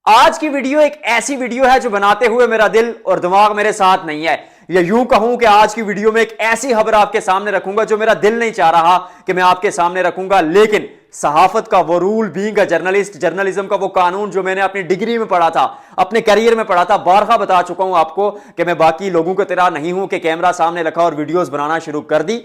आज की वीडियो एक ऐसी वीडियो है जो बनाते हुए मेरा दिल और दिमाग मेरे साथ नहीं है, या यूं कहूं कि आज की वीडियो में एक ऐसी खबर आपके सामने रखूंगा जो मेरा दिल नहीं चाह रहा कि मैं आपके सामने रखूंगा, लेकिन सहाफत का वो rule, being a journalist, journalism का वो कानून जो मैंने अपनी डिग्री में पढ़ा था, अपने करियर में पढ़ा था, बारहा बता चुका हूं आपको कि मैं बाकी लोगों की तरह नहीं हूं कि कैमरा सामने रखा और वीडियोस बनाना शुरू कर दी।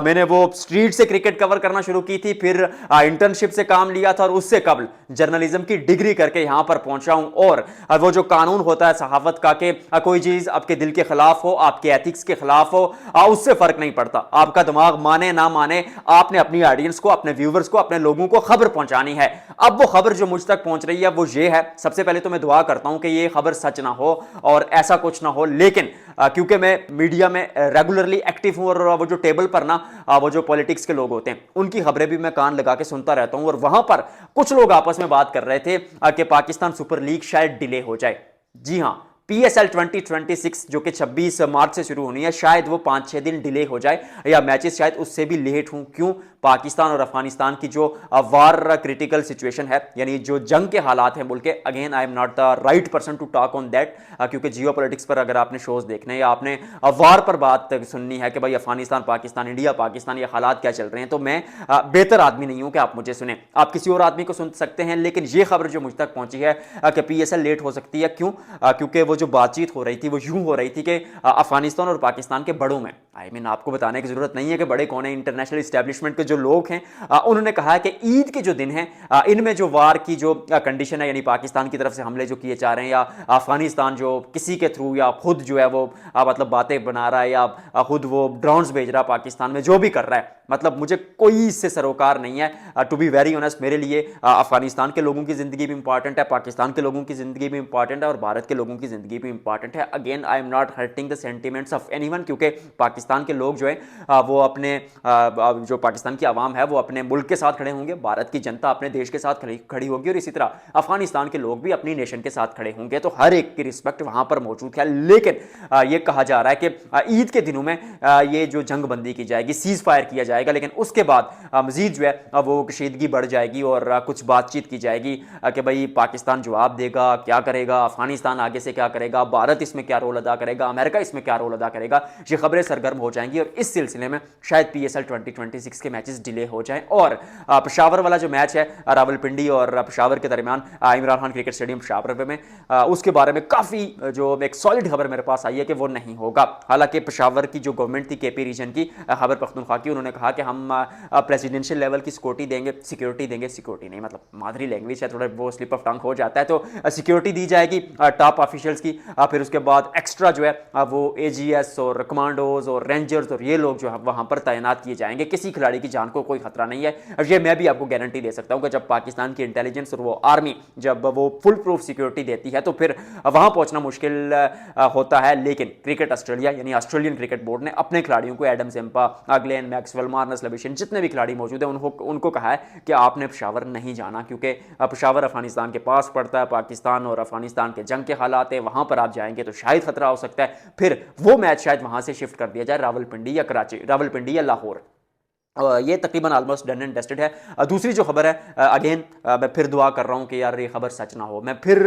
मैंने वो स्ट्रीट से क्रिकेट कवर करना शुरू की थी, फिर इंटर्नशिप से काम लिया था और उससे कबल जर्नलिज्म की डिग्री करके यहां पर पहुंचा हूं। और वो जो कानून होता है सहाफत का कि कोई चीज आपके दिल के खिलाफ हो, आपके एथिक्स के खिलाफ हो, उससे फर्क नहीं पड़ता, आपका दिमाग माने ना माने, आपने अपनी ऑडियंस को, अपने व्यूवर्स को, अपने लोगों को खबर पहुंचानी है। अब वो खबर जो मुझ तक पहुंच रही है वो ये है, सबसे पहले तो मैं दुआ करता हूं कि ये खबर सच ना हो और ऐसा कुछ ना हो, लेकिन क्योंकि मैं मीडिया में रेगुलरली एक्टिव हूं और वो जो टेबल पर ना वो जो पॉलिटिक्स के लोग होते हैं उनकी खबरें भी मैं कान लगा के सुनता रहता हूं, और वहां पर कुछ लोग आपस में बात कर रहे थे कि पाकिस्तान सुपर लीग शायद डिले हो जाए। जी हां, पीएसएल 2026 जो कि 26 मार्च से शुरू होनी है, शायद वो 5-6 दिन डिले हो जाए या मैचेस शायद उससे भी लेट हों। क्यों? पाकिस्तान और अफगानिस्तान की जो वार क्रिटिकल सिचुएशन है, यानी जो जंग के हालात हैं मुल्क के, again I am not the right person to talk on that, क्योंकि जियो पॉलिटिक्स पर अगर आपने शोज देखने या आपने वार पर बात सुननी है कि भाई अफगानिस्तान पाकिस्तान, इंडिया पाकिस्तान, ये हालात क्या चल रहे हैं, तो मैं बेहतर आदमी नहीं हूं कि आप मुझे सुने, आप किसी और आदमी को सुन सकते हैं। लेकिन ये खबर जो मुझ तक पहुंची है कि पीएसएल लेट हो सकती है। क्यों? क्योंकि वो जो बातचीत हो रही थी वो यूं हो रही थी कि अफगानिस्तान और पाकिस्तान के बड़ों में, आई मीन आपको बताने की जरूरत नहीं है कि बड़े कौन है, इंटरनेशनल इस्टेब्लिशमेंट के जो लोग हैं उन्होंने कहा है कि ईद के जो दिन हैं इनमें जो वार की जो कंडीशन है, यानी पाकिस्तान की तरफ से हमले जो किए जा रहे हैं या अफगानिस्तान जो किसी के थ्रू या खुद जो है वो मतलब बातें बना रहा है या खुद वो ड्रोन्स भेज रहा है पाकिस्तान में, जो भी कर रहा है, मतलब मुझे कोई इससे सरोकार नहीं है। टू बी वेरी ऑनेस्ट, मेरे लिए अफगानिस्तान के लोगों की जिंदगी भी इंपॉर्टेंट है, पाकिस्तान के लोगों की जिंदगी भी इंपॉर्टेंट है और भारत के लोगों की जिंदगी भी इंपॉर्टेंट है। Again I am not hurting the sentiments of anyone, क्योंकि पाकिस्तान के लोग जो है वो अपने जो पाकिस्तान की आवाम है वो अपने मुल्क के साथ खड़े होंगे, भारत की जनता अपने देश के साथ खड़ी होगी, और इसी तरह अफगानिस्तान के लोग भी अपनी नेशन के साथ खड़े होंगे, तो हर एक की रिस्पेक्ट वहां पर मौजूद है। लेकिन यह कहा जा रहा है कि ईद के दिनों में ये जो जंगबंदी की जाएगी, सीज फायर किया जाएगा, लेकिन उसके बाद मजीद जो है वो कशीदगी बढ़ जाएगी और कुछ बातचीत की जाएगी कि भाई पाकिस्तान जवाब देगा, क्या करेगा, अफगानिस्तान आगे से क्या करेगा, भारत इसमें क्या रोल अदा करेगा, अमेरिका इसमें क्या रोल अदा करेगा। ये खबरें सरगर्म हो जाएंगी और इस सिलसिले में शायद पीएसएल 2026 के मैचेस डिले हो जाएं। और पेशावर वाला जो मैच है रावलपिंडी और पेशावर के दरमियान इमरान खान क्रिकेट स्टेडियम पेशावर में, उसके बारे में काफ़ी जो एक सॉलिड खबर मेरे पास आई है कि वो नहीं होगा। हालांकि पेशावर की जो गवर्नमेंट थी केपी रीजन की, खैबर पख्तूनख्वा की, उन्होंने कहा कि हम प्रेसिडेंशियल लेवल की सिक्योरिटी देंगे, सिक्योरिटी नहीं, मतलब मादरी लैंग्वेज है, थोड़ा वो स्लिप ऑफ टंग हो जाता है, तो सिक्योरिटी दी जाएगी टॉप ऑफिशियल्स की। फिर उसके बाद एक्स्ट्रा जो है वो एजीएस और कमांडोज और रेंजर्स और ये लोग जो है वहां पर तैनात किए जाएंगे। किसी खिलाड़ी की जान को कोई खतरा नहीं है, और ये मैं भी आपको गारंटी दे सकता हूं कि जब पाकिस्तान की इंटेलिजेंस और वो आर्मी जब वो फुल प्रूफ सिक्योरिटी देती है तो फिर वहां पहुंचना मुश्किल होता है। लेकिन क्रिकेट ऑस्ट्रेलिया यानी ऑस्ट्रेलियन क्रिकेट बोर्ड ने अपने खिलाड़ियों को, एडम सेम्पा, ग्लेन मैक्सवेल, मार्नस लबिशन, जितने भी खिलाड़ी मौजूद हैं उनको कहा है कि आपने पेशावर नहीं जाना, क्योंकि पेशावर अफगानिस्तान के पास पड़ता है, पाकिस्तान और अफगानिस्तान के जंग के हालात है, वहां पर आप जाएंगे तो शायद खतरा हो सकता है। फिर वो मैच शायद वहां से शिफ्ट कर दिया जाए रावलपिंडी या कराची, रावलपिंडी या लाहौर। ये तकरीबन ऑलमोस्ट डन एंड डस्टेड है। दूसरी जो खबर है, अगेन मैं फिर दुआ कर रहा हूँ कि यार ये खबर सच ना हो, मैं फिर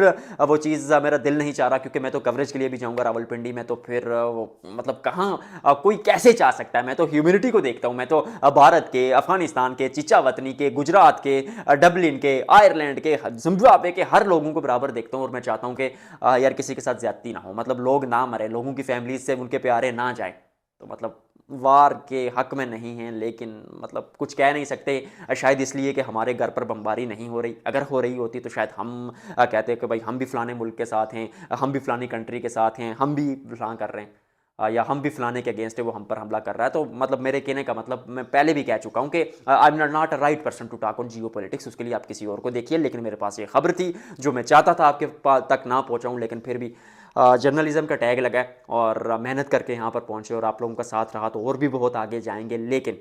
वो चीज़ मेरा दिल नहीं चाह रहा, क्योंकि मैं तो कवरेज के लिए भी जाऊँगा रावलपिंडी में, तो फिर वो मतलब कहाँ कोई कैसे चाह सकता है। मैं तो ह्यूमैनिटी को देखता हूँ, मैं तो भारत के, अफगानिस्तान के, चिचावतनी के, गुजरात के, डबलिन के, आयरलैंड के, जिम्बाब्वे के हर लोगों को बराबर देखता हूँ, और मैं चाहता हूँ कि यार किसी के साथ ज्यादती ना हो, मतलब लोग ना मरे, लोगों की फैमिली से उनके प्यारे ना जाए, तो मतलब वार के हक में नहीं हैं, लेकिन मतलब कुछ कह नहीं सकते। शायद इसलिए कि हमारे घर पर बमबारी नहीं हो रही, अगर हो रही होती तो शायद हम कहते हैं कि भाई हम भी फलाने मुल्क के साथ हैं, हम भी फलानी कंट्री के साथ हैं, हम भी फलां कर रहे हैं, या हम भी फलाने के अगेंस्ट है, वो हम पर हमला कर रहा है। तो मतलब मेरे कहने का मतलब, मैं पहले भी कह चुका हूं कि I am not a right person to talk on geopolitics, उसके लिए आप किसी और को देखिए। लेकिन मेरे पास ये खबर थी जो मैं चाहता था आपके तक ना पहुंचाऊं, लेकिन फिर भी जर्नलिज्म का टैग लगा है और मेहनत करके यहाँ पर पहुँचे और आप लोगों का साथ रहा तो और भी बहुत आगे जाएंगे, लेकिन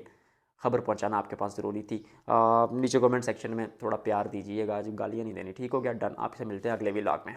खबर पहुँचाना आपके पास ज़रूरी थी। नीचे कमेंट सेक्शन में थोड़ा प्यार दीजिएगा, गालियाँ नहीं देनी, ठीक हो गया, डन। आपसे मिलते हैं अगले व्लॉग में।